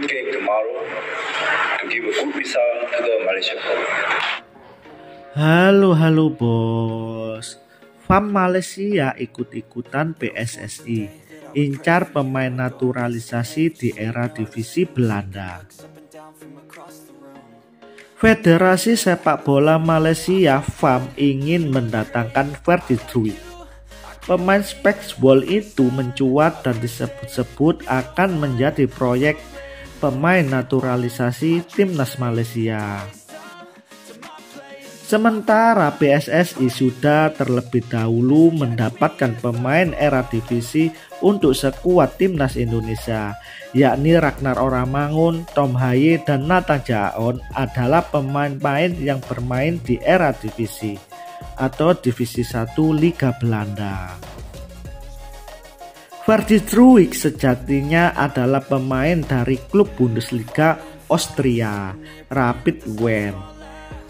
cake tomorrow to give a good result to the Malaysia club. Halo bos. FAM Malaysia ikut-ikutan PSSI, incar pemain naturalisasi di era divisi Belanda. Federasi Sepak Bola Malaysia FAM ingin mendatangkan Ferdy Druijs. Pemain Speksbol itu mencuat dan disebut-sebut akan menjadi proyek pemain naturalisasi timnas Malaysia. Sementara PSSI sudah terlebih dahulu mendapatkan pemain era divisi untuk sekuat timnas Indonesia, yakni Ragnar Oramangun, Tom Haye, dan Nathan Jaon adalah pemain-pemain yang bermain di era divisi atau divisi 1 Liga Belanda. Ferdy Druijs sejatinya adalah pemain dari klub Bundesliga Austria, Rapid Wien.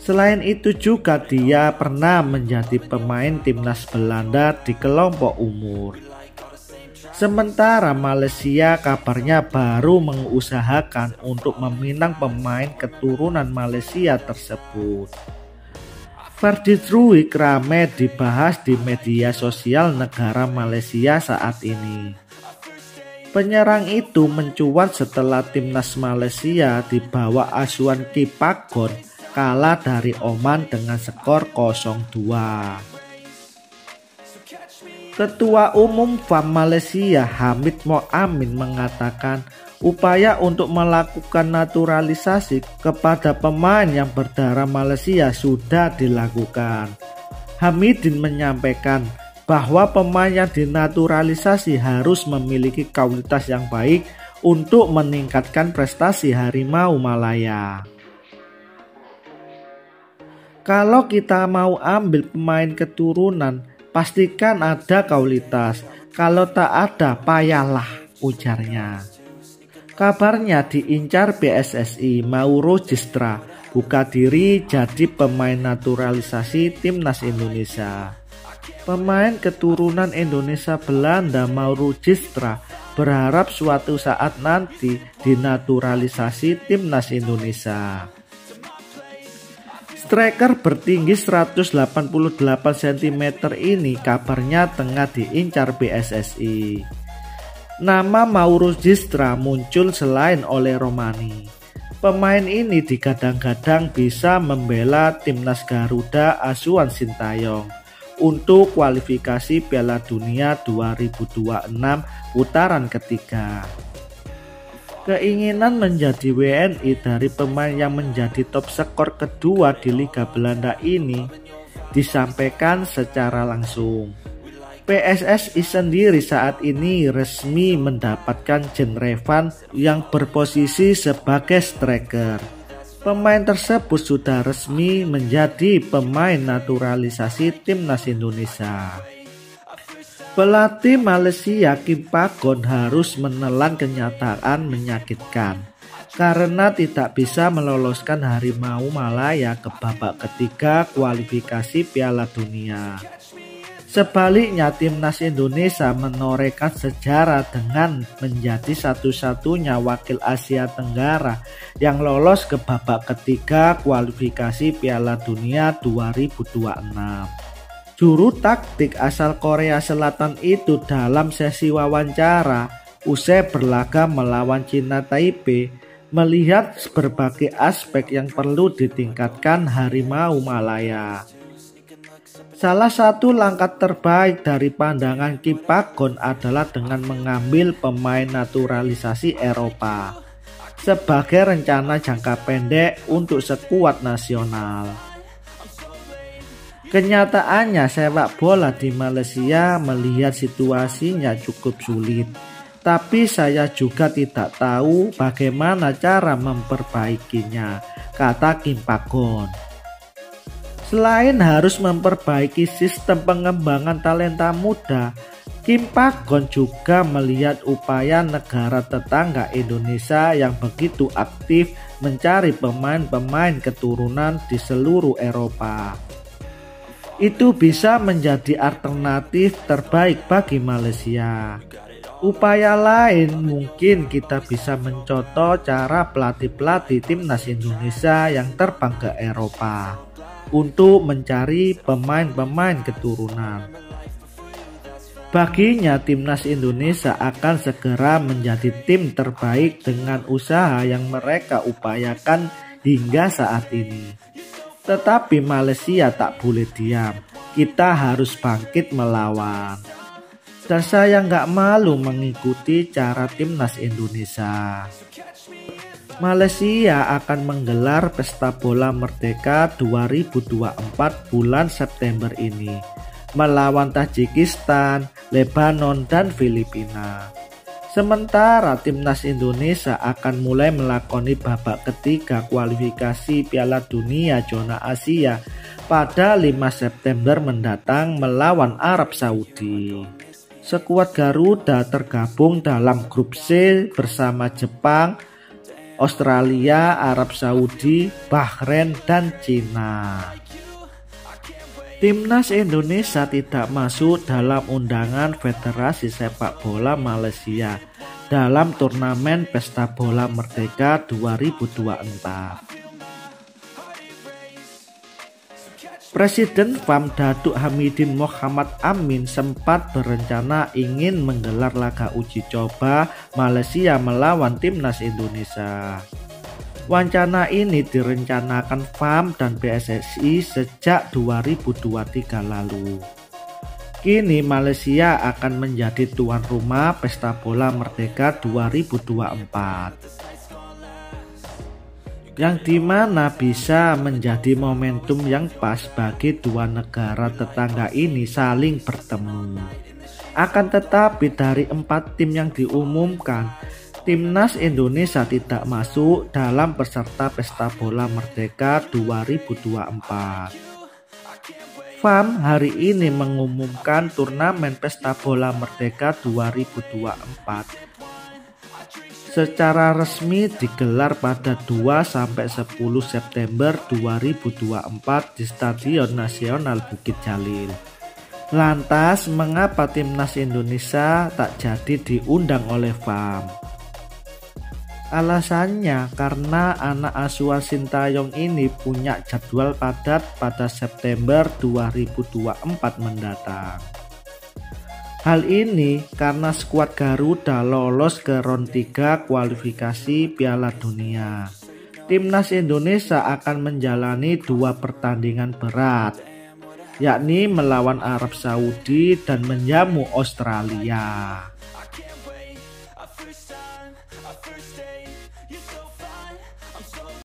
Selain itu juga dia pernah menjadi pemain timnas Belanda di kelompok umur. Sementara Malaysia kabarnya baru mengusahakan untuk meminang pemain keturunan Malaysia tersebut. Ferdy Druijs ramai dibahas di media sosial negara Malaysia saat ini. Penyerang itu mencuat setelah timnas Malaysia di bawah asuhan Kipagon kalah dari Oman dengan skor 0-2. Ketua Umum FAM Malaysia Hamid Moamin mengatakan upaya untuk melakukan naturalisasi kepada pemain yang berdarah Malaysia sudah dilakukan. Hamidin menyampaikan bahwa pemain yang dinaturalisasi harus memiliki kualitas yang baik untuk meningkatkan prestasi Harimau Malaya. Kalau kita mau ambil pemain keturunan, pastikan ada kualitas. Kalau tak ada, payahlah, ujarnya. Kabarnya diincar PSSI, Mauro Gistra buka diri jadi pemain naturalisasi timnas Indonesia. Pemain keturunan Indonesia Belanda Mauro Gistra berharap suatu saat nanti dinaturalisasi timnas Indonesia. Striker bertinggi 188 cm ini kabarnya tengah diincar PSSI. Nama Mauro Gistra muncul selain oleh Romani. Pemain ini digadang-gadang bisa membela timnas Garuda asuhan Sintayong untuk kualifikasi Piala Dunia 2026 putaran ketiga. Keinginan menjadi WNI dari pemain yang menjadi top skor kedua di Liga Belanda ini disampaikan secara langsung. PSSI sendiri saat ini resmi mendapatkan Jen Revan yang berposisi sebagai striker. Pemain tersebut sudah resmi menjadi pemain naturalisasi timnas Indonesia. Pelatih Malaysia Kipagon harus menelan kenyataan menyakitkan karena tidak bisa meloloskan Harimau Malaya ke babak ketiga kualifikasi Piala Dunia. Sebaliknya timnas Indonesia menorehkan sejarah dengan menjadi satu-satunya wakil Asia Tenggara yang lolos ke babak ketiga kualifikasi Piala Dunia 2026. Juru taktik asal Korea Selatan itu dalam sesi wawancara usai berlaga melawan Cina Taipei melihat berbagai aspek yang perlu ditingkatkan Harimau Malaya. Salah satu langkah terbaik dari pandangan Kipagon adalah dengan mengambil pemain naturalisasi Eropa sebagai rencana jangka pendek untuk skuad nasional. Kenyataannya sepak bola di Malaysia melihat situasinya cukup sulit, tapi saya juga tidak tahu bagaimana cara memperbaikinya, kata Kipagon. Selain harus memperbaiki sistem pengembangan talenta muda, Kipagon juga melihat upaya negara tetangga Indonesia yang begitu aktif mencari pemain-pemain keturunan di seluruh Eropa. Itu bisa menjadi alternatif terbaik bagi Malaysia. Upaya lain mungkin kita bisa mencontoh cara pelatih-pelatih timnas Indonesia yang terbang ke Eropa untuk mencari pemain-pemain keturunan. Baginya timnas Indonesia akan segera menjadi tim terbaik dengan usaha yang mereka upayakan hingga saat ini. Tetapi Malaysia tak boleh diam, kita harus bangkit melawan. Dan saya nggak malu mengikuti cara timnas Indonesia. Malaysia akan menggelar Pesta Bola Merdeka 2024 bulan September ini melawan Tajikistan, Lebanon, dan Filipina. Sementara timnas Indonesia akan mulai melakoni babak ketiga kualifikasi Piala Dunia Zona Asia pada 5 September mendatang melawan Arab Saudi. Skuad Garuda tergabung dalam grup C bersama Jepang, Australia, Arab Saudi, Bahrain, dan Cina. Timnas Indonesia tidak masuk dalam undangan Federasi Sepak Bola Malaysia dalam turnamen Pesta Bola Merdeka 2024. Presiden FAM Datuk Hamidin Mohamad Amin sempat berencana ingin menggelar laga uji coba Malaysia melawan timnas Indonesia. Wacana ini direncanakan FAM dan PSSI sejak 2023 lalu. Kini Malaysia akan menjadi tuan rumah Pesta Bola Merdeka 2024. Yang dimana bisa menjadi momentum yang pas bagi dua negara tetangga ini saling bertemu. Akan tetapi dari 4 tim yang diumumkan, timnas Indonesia tidak masuk dalam peserta Pesta Bola Merdeka 2024. FAM hari ini mengumumkan turnamen Pesta Bola Merdeka 2024 secara resmi digelar pada 2-10 September 2024 di Stadion Nasional Bukit Jalil. Lantas, mengapa timnas Indonesia tak jadi diundang oleh FAM? Alasannya karena anak asuhan Sintayong ini punya jadwal padat pada September 2024 mendatang. Hal ini karena skuad Garuda lolos ke round 3 kualifikasi Piala Dunia. Timnas Indonesia akan menjalani 2 pertandingan berat, yakni melawan Arab Saudi dan menjamu Australia.